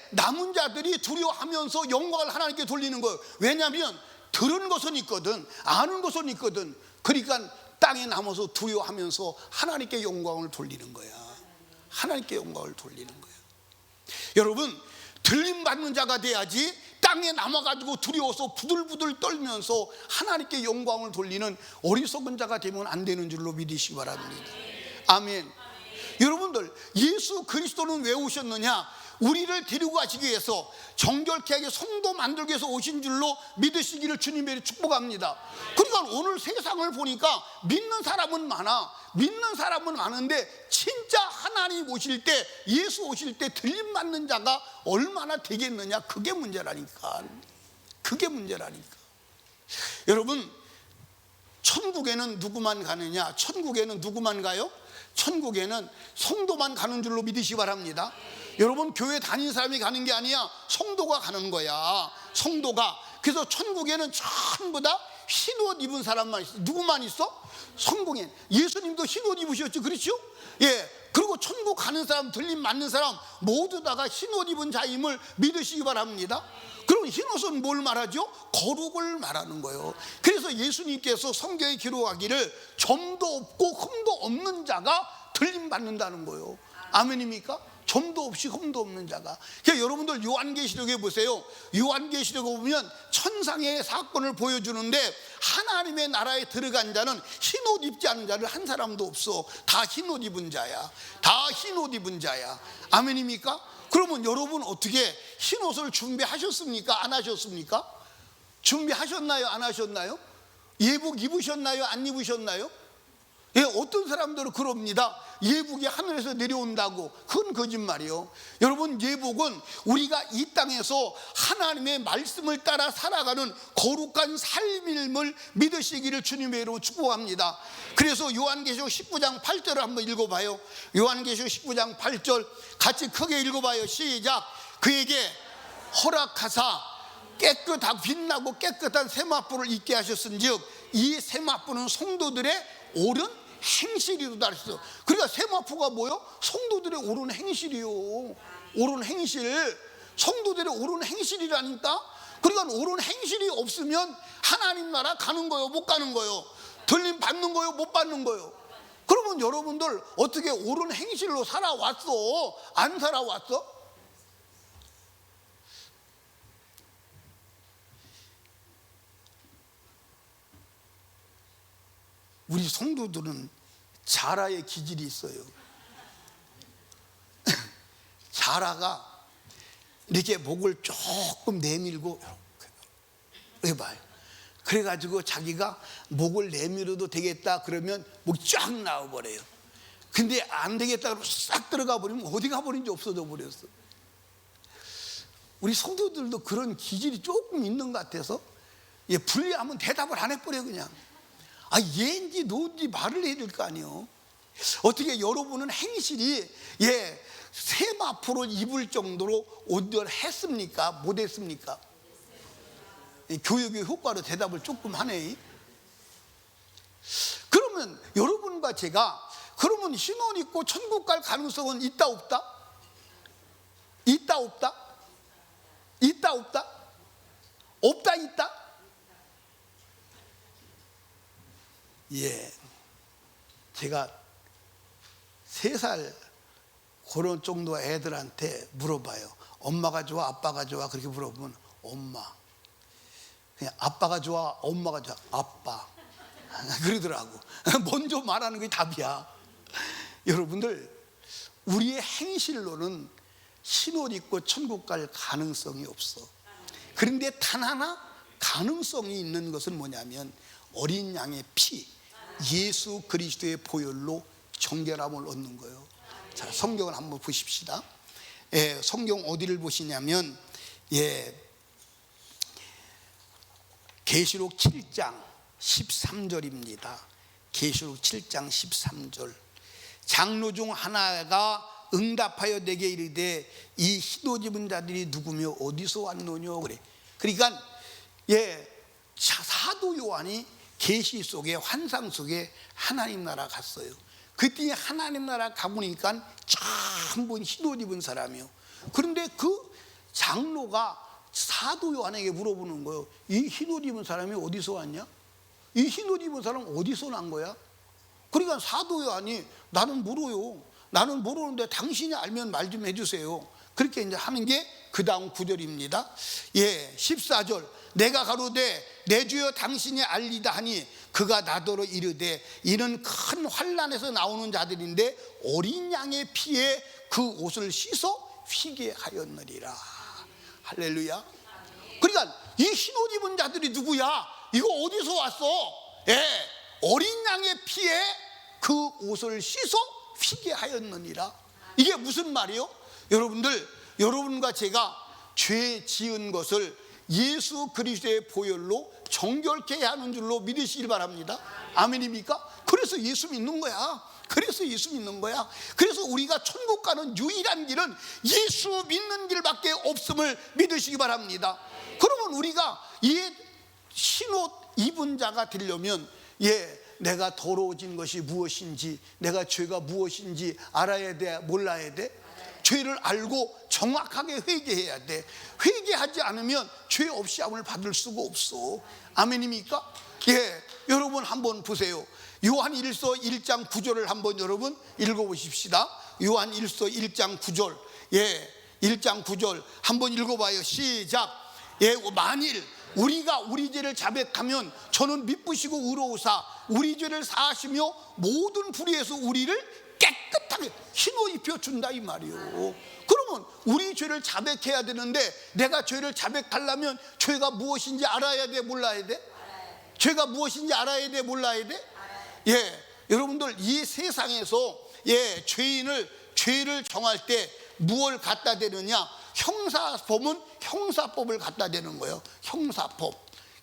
남은 자들이 두려워하면서 영광을 하나님께 돌리는 거예요. 왜냐하면 들은 것은 있거든, 아는 것은 있거든. 그러니까 땅에 남아서 두려워하면서 하나님께 영광을 돌리는 거야. 하나님께 영광을 돌리는 거야. 여러분 들림받는 자가 돼야지 땅에 남아가지고 두려워서 부들부들 떨면서 하나님께 영광을 돌리는 어리석은 자가 되면 안 되는 줄로 믿으시기 바랍니다. 아멘. 여러분들 예수 그리스도는 왜 오셨느냐? 우리를 데리고 가시기 위해서 정결케 하게 성도 만들기 위해서 오신 줄로 믿으시기를 주님의 축복합니다. 그러니까 오늘 세상을 보니까 믿는 사람은 많은데 진짜 하나님 오실 때, 예수 오실 때 들림받는 자가 얼마나 되겠느냐? 그게 문제라니까. 여러분 천국에는 누구만 가느냐? 천국에는 누구만 가요? 천국에는 성도만 가는 줄로 믿으시기 바랍니다. 여러분 교회 다니는 사람이 가는 게 아니야. 성도가 가는 거야. 성도가. 그래서 천국에는 전부 다 흰옷 입은 사람만 있어. 누구만 있어? 성공엔. 예수님도 흰옷 입으셨죠. 그렇죠? 그리고 천국 가는 사람, 들림 맞는 사람 모두 다가 흰옷 입은 자임을 믿으시기 바랍니다. 그럼 흰옷은 뭘 말하죠? 거룩을 말하는 거예요. 그래서 예수님께서 성경에 기록하기를 점도 없고 흠도 없는 자가 들림 받는다는 거예요. 아멘입니까? 점도 없이 흠도 없는 자가. 그러니까 여러분들 요한계시록에 보세요. 요한계시록에 보면 천상의 사건을 보여주는데 하나님의 나라에 들어간 자는 흰옷 입지 않은 자를 한 사람도 없어. 다 흰옷 입은 자야. 아멘입니까? 그러면 여러분 어떻게 흰옷을 준비하셨습니까? 안 하셨습니까? 준비하셨나요? 안 하셨나요? 예복 입으셨나요? 안 입으셨나요? 어떤 사람들은 그럽니다. 예복이 하늘에서 내려온다고. 그건 거짓말이요. 여러분 예복은 우리가 이 땅에서 하나님의 말씀을 따라 살아가는 거룩한 삶임을 믿으시기를 주님의 이름으로 축복합니다. 그래서 요한계시록 19장 8절을 한번 읽어봐요. 요한계시록 19장 8절 같이 크게 읽어봐요. 시작. 그에게 허락하사 깨끗하고 빛나고 깨끗한 세마포를 입게 하셨은즉 이 세마포는 성도들의 옳은 행실이로다 했어. 그러니까 세마포가 뭐요? 성도들의 옳은 행실이요. 옳은 행실. 성도들의 옳은 행실이라니까. 그러니까 옳은 행실이 없으면 하나님 나라 가는 거요, 못 가는 거요? 들림 받는 거요, 못 받는 거요? 그러면 여러분들 어떻게 옳은 행실로 살아왔어? 안 살아왔어? 우리 성도들은 자라의 기질이 있어요. 자라가 이렇게 목을 조금 내밀고 이렇게 봐요. 그래가지고 자기가 목을 내밀어도 되겠다 그러면 목이 쫙 나와버려요. 근데 안 되겠다 그러면 싹 들어가 버리면 어디 가버린지 없어져 버렸어. 우리 성도들도 그런 기질이 조금 있는 것 같아서 불리하면 대답을 안 해버려요. 그냥 얘인지 너인지 말을 해야 될 거 아니에요. 어떻게 여러분은 행실이 세마포를 입을 정도로 온전했습니까? 못했습니까? 교육의 효과로 대답을 조금 하네. 그러면 여러분과 제가 그러면 신혼 있고 천국 갈 가능성은 있다 없다? 있다 없다? 있다 없다? 없다 있다? 제가 3살 그런 정도 애들한테 물어봐요. 엄마가 좋아 아빠가 좋아? 그렇게 물어보면 엄마. 그냥 아빠가 좋아 엄마가 좋아? 아빠. 그러더라고. 먼저 말하는 게 답이야. 여러분들 우리의 행실로는 신옷 입고 천국 갈 가능성이 없어. 그런데 단 하나 가능성이 있는 것은 뭐냐면 어린 양의 피, 예수 그리스도의 보혈로 정결함을 얻는 거예요. 자, 성경을 한번 보십시다. 성경 어디를 보시냐면 계시록 7장 13절입니다. 계시록 7장 13절. 장로 중 하나가 응답하여 내게 이르되 이 흰옷 입은 자들이 누구며 어디서 왔노냐 그래. 그러니까 사도 요한이 계시 속에 환상 속에 하나님 나라 갔어요. 그때 하나님 나라 가보니까 전부 흰옷 입은 사람이요. 그런데 그 장로가 사도 요한에게 물어보는 거예요. 이 흰옷 입은 사람이 어디서 왔냐? 이 흰옷 입은 사람 어디서 난 거야? 그러니까 사도 요한이 나는 모르요. 나는 모르는데 당신이 알면 말 좀 해주세요. 그렇게 이제 하는 게 그 다음 9절입니다. 14절. 내가 가로되 내 주여 당신이 알리다 하니 그가 나더러 이르되 이는 큰 환난에서 나오는 자들인데 어린 양의 피에 그 옷을 씻어 휘게 하였느리라. 할렐루야. 그러니까 이 흰옷 입은 자들이 누구야? 이거 어디서 왔어? 어린 양의 피에 그 옷을 씻어 휘게 하였느니라. 이게 무슨 말이요? 여러분들, 여러분과 제가 죄 지은 것을 예수 그리스도의 보혈로 정결케 하는 줄로 믿으시길 바랍니다. 아멘입니까? 그래서 예수 믿는 거야. 그래서 예수 믿는 거야. 그래서 우리가 천국 가는 유일한 길은 예수 믿는 길밖에 없음을 믿으시기 바랍니다. 그러면 우리가 이 흰옷 입은 자가 되려면 내가 더러워진 것이 무엇인지, 내가 죄가 무엇인지 알아야 돼, 몰라야 돼? 죄를 알고 정확하게 회개해야 돼. 회개하지 않으면 죄 없이 함을 받을 수가 없어. 아멘입니까? 여러분 한번 보세요. 요한 1서 1장 9절을 한번 여러분 읽어보십시다. 요한 1서 1장 9절. 1장 9절 한번 읽어봐요. 시작. 만일 우리가 우리 죄를 자백하면 저는 미쁘시고 의로우사 우리 죄를 사하시며 모든 불의에서 우리를 깨끗하게 흰옷 입혀준다 이 말이요. 그러면 우리 죄를 자백해야 되는데 내가 죄를 자백하려면 죄가 무엇인지 알아야 돼, 몰라야 돼? 죄가 무엇인지 알아야 돼, 몰라야 돼? 여러분들 이 세상에서 죄를 정할 때 무엇을 갖다 대느냐? 형사법은 형사법을 갖다 대는 거예요.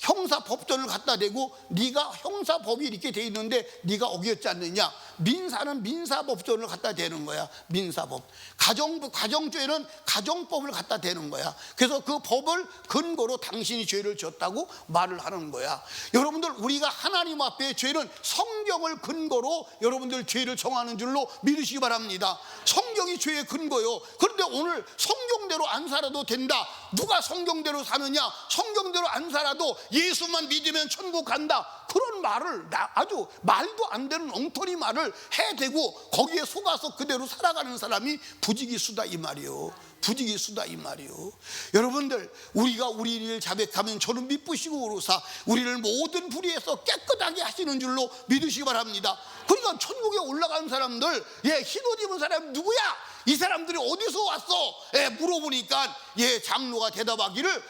형사법전을 갖다 대고 네가 형사법이 이렇게 돼 있는데 네가 어겼지 않느냐? 민사는 민사법전을 갖다 대는 거야. 민사법. 가정죄는 가정법을 갖다 대는 거야. 그래서 그 법을 근거로 당신이 죄를 지었다고 말을 하는 거야. 여러분들, 우리가 하나님 앞에 죄는 성경을 근거로 여러분들 죄를 정하는 줄로 믿으시기 바랍니다. 성경이 죄의 근거요. 그런데 오늘 성경대로 안 살아도 된다. 누가 성경대로 사느냐? 성경대로 안 살아도 예수만 믿으면 천국 간다. 그런 말을 아주 말도 안 되는 엉터리 말을 해대고 거기에 속아서 그대로 살아가는 사람이 부지기수다 이 말이요. 부지기수다 이 말이요. 여러분들, 우리가 우리를 자백하면 저는 미쁘시고 오로사 우리를 모든 불의에서 깨끗하게 하시는 줄로 믿으시기 바랍니다. 그러니까 천국에 올라간 사람들, 흰옷 입은 사람 누구야? 이 사람들이 어디서 왔어? 물어보니까 장로가 대답하기를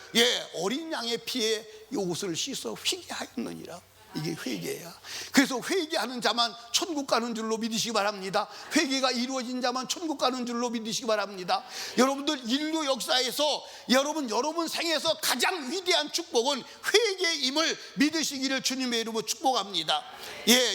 어린 양의 피에 이 옷을 씻어 회개하였느니라. 이게 회개야. 그래서 회개하는 자만 천국 가는 줄로 믿으시기 바랍니다. 회개가 이루어진 자만 천국 가는 줄로 믿으시기 바랍니다. 여러분들, 인류 역사에서 여러분 생에서 가장 위대한 축복은 회개임을 믿으시기를 주님의 이름으로 축복합니다.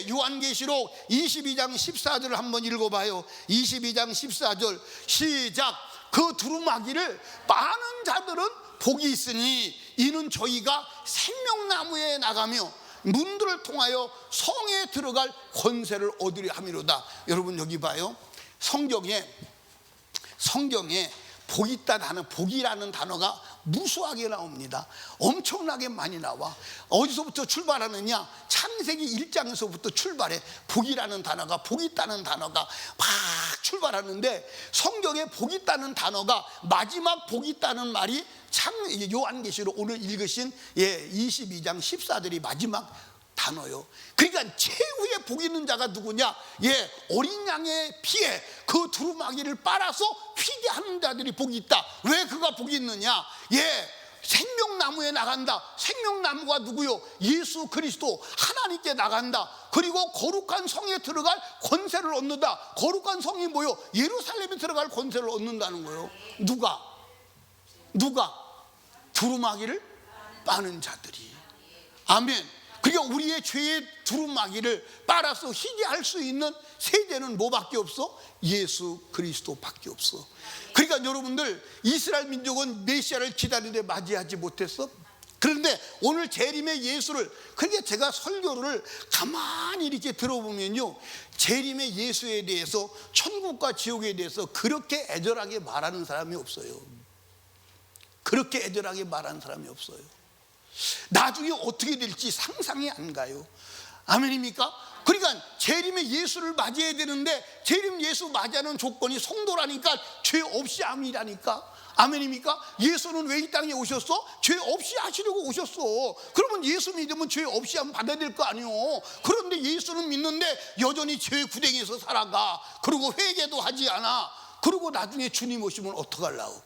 요한계시록 22장 14절을 한번 읽어봐요. 22장 14절 시작. 그 두루마기를 빠는 자들은 복이 있으니 이는 저희가 생명나무에 나가며 문들을 통하여 성에 들어갈 권세를 얻으려 함이로다. 여러분, 여기 봐요. 성경에 복 있다 단어, 복이라는 단어가 무수하게 나옵니다. 엄청나게 많이 나와. 어디서부터 출발하느냐? 창세기 1장에서부터 출발해. 복이라는 단어가, 복 있다는 단어가 막 출발하는데, 성경에 복 있다는 단어가 마지막 복 있다는 말이 요한계시록 오늘 읽으신 22장 14절이 마지막 단어요. 그러니까 최후의 복 있는 자가 누구냐? 어린 양의 피에 그 두루마기를 빨아서 회개하는 자들이 복이 있다. 왜 그가 복이 있느냐? 생명나무에 나간다. 생명나무가 누구요? 예수 그리스도 하나님께 나간다. 그리고 거룩한 성에 들어갈 권세를 얻는다. 거룩한 성이 뭐요? 예루살렘에 들어갈 권세를 얻는다는 거예요. 누가? 두루마기를 빠는 자들이. 아멘. 그러니까 우리의 죄의 두루마기를 빨아서 희게할 수 있는 세대는 뭐밖에 없어? 예수 그리스도밖에 없어. 그러니까 여러분들, 이스라엘 민족은 메시아를 기다리는데 맞이하지 못했어. 그런데 오늘 재림의 예수를, 그러니까 제가 설교를 가만히 이렇게 들어보면요, 재림의 예수에 대해서, 천국과 지옥에 대해서 그렇게 애절하게 말하는 사람이 없어요. 그렇게 애절하게 말하는 사람이 없어요. 나중에 어떻게 될지 상상이 안 가요. 아멘입니까? 그러니까 재림의 예수를 맞이해야 되는데, 재림 예수 맞이하는 조건이 성도라니까, 죄 없이 함이라니까. 아멘입니까? 예수는 왜 이 땅에 오셨어? 죄 없이 하시려고 오셨어. 그러면 예수 믿으면 죄 없이 함 받아야 될 거 아니요. 그런데 예수는 믿는데 여전히 죄 구덩이에서 살아가. 그리고 회개도 하지 않아. 그리고 나중에 주님 오시면 어떡하려고.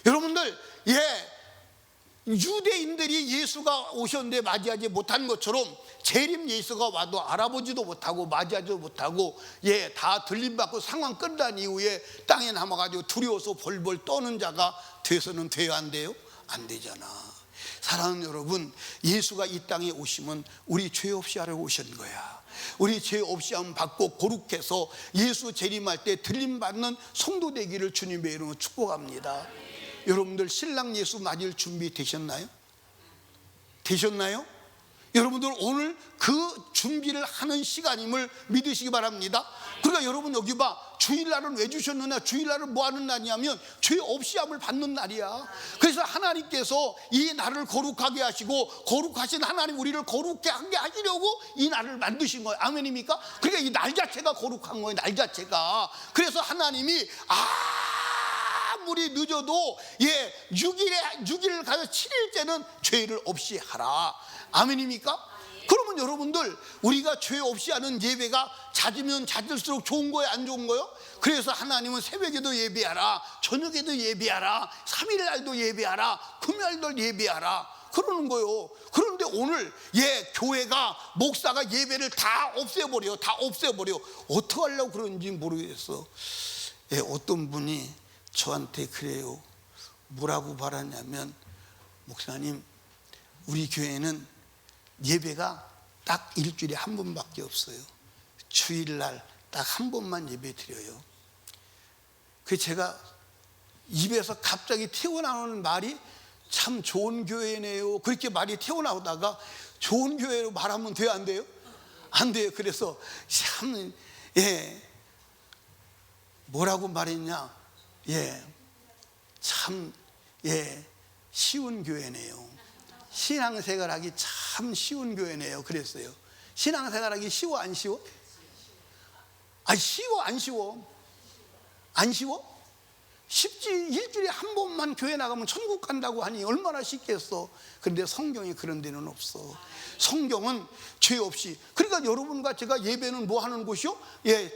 여러분들, 유대인들이 예수가 오셨는데 맞이하지 못한 것처럼 재림 예수가 와도 알아보지도 못하고 맞이하지도 못하고 다 들림받고 상황 끝난 이후에 땅에 남아가지고 두려워서 벌벌 떠는 자가 돼서는 돼요, 안 돼요? 안 되잖아. 사랑하는 여러분, 예수가 이 땅에 오시면 우리 죄 없이 하려고 오신 거야. 우리 죄 없이 함 받고 거룩해서 예수 재림할 때 들림받는 성도 되기를 주님의 이름으로 축복합니다. 여러분들, 신랑 예수 맞을 준비 되셨나요? 여러분들, 오늘 그 준비를 하는 시간임을 믿으시기 바랍니다. 그러니까 여러분, 여기 봐. 주일날은 왜 주셨느냐? 주일날은 뭐 하는 날이냐면 죄 없이 함을 받는 날이야. 그래서 하나님께서 이 날을 거룩하게 하시고, 거룩하신 하나님 우리를 거룩하게 하시려고 이 날을 만드신 거예요. 아멘입니까? 그러니까 이 날 자체가 거룩한 거예요, 날 자체가. 그래서 하나님이 아무리 늦어도 6일을 가서 7일째는 죄를 없이 하라. 아멘입니까? 그러면 여러분들, 우리가 죄 없이 하는 예배가 잦으면 잦을수록 좋은 거예요, 안 좋은 거예요? 그래서 하나님은 새벽에도 예배하라, 저녁에도 예배하라, 3일날도 예배하라, 금요일도 예배하라 그러는 거예요. 그런데 오늘 교회가, 목사가 예배를 다 없애버려. 어떻게 하려고 그런지 모르겠어. 어떤 분이 저한테 그래요. 뭐라고 말하냐면, 목사님, 우리 교회는 예배가 딱 일주일에 한 번밖에 없어요. 주일날 딱 한 번만 예배 드려요. 그 제가 입에서 갑자기 튀어나오는 말이 참 좋은 교회네요. 그렇게 말이 튀어나오다가 좋은 교회로 말하면 돼요, 안 돼요? 안 돼요. 그래서 참 뭐라고 말했냐? 참 쉬운 교회네요. 신앙생활하기 참 쉬운 교회네요. 그랬어요. 신앙생활하기 쉬워 안 쉬워? 쉬워 안 쉬워? 안 쉬워? 쉽지. 일주일에 한 번만 교회 나가면 천국 간다고 하니 얼마나 쉽겠어. 그런데 성경에 그런 데는 없어. 성경은 죄 없이. 그러니까 여러분과 제가 예배는 뭐 하는 곳이요?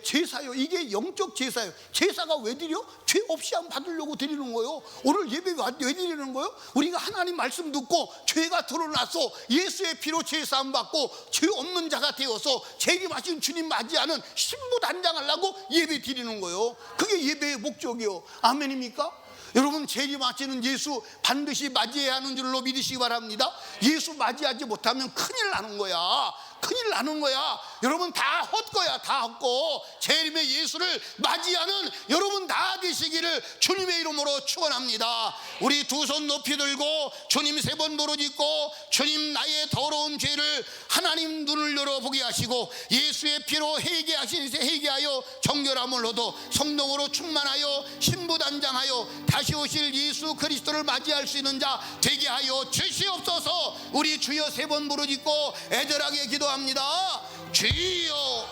제사요. 이게 영적 제사요. 제사가 왜 드려? 죄 없이 안 받으려고 드리는 거예요. 오늘 예배 왜 드리는 거예요? 우리가 하나님 말씀 듣고 죄가 드러나서 예수의 피로 제사함 받고 죄 없는 자가 되어서 재림하신 주님 맞이하는 신부 단장하려고 예배 드리는 거예요. 그게 예배의 목적이요. 아멘입니까? 여러분, 재림하시는 예수 반드시 맞이해야 하는 줄로 믿으시기 바랍니다. 예수 맞이하지 못하면 큰일 나는 거야. 큰일 나는 거야. 여러분 다 헛거야. 다 헛고 재림의 예수를 맞이하는 여러분 다 되시기를 주님의 이름으로 축원합니다. 우리 두 손 높이 들고 주님 세 번 부르짖고, 주님 나의 더러운 죄를 하나님 눈을 열어보게 하시고 예수의 피로 회개하여 정결함을 얻어 성령으로 충만하여 신부단장하여 다시 오실 예수 그리스도를 맞이할 수 있는 자 되게 하여 주시옵소서. 우리 주여 세 번 부르짖고 애절하게 기도합니다. 주여,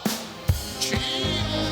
주여.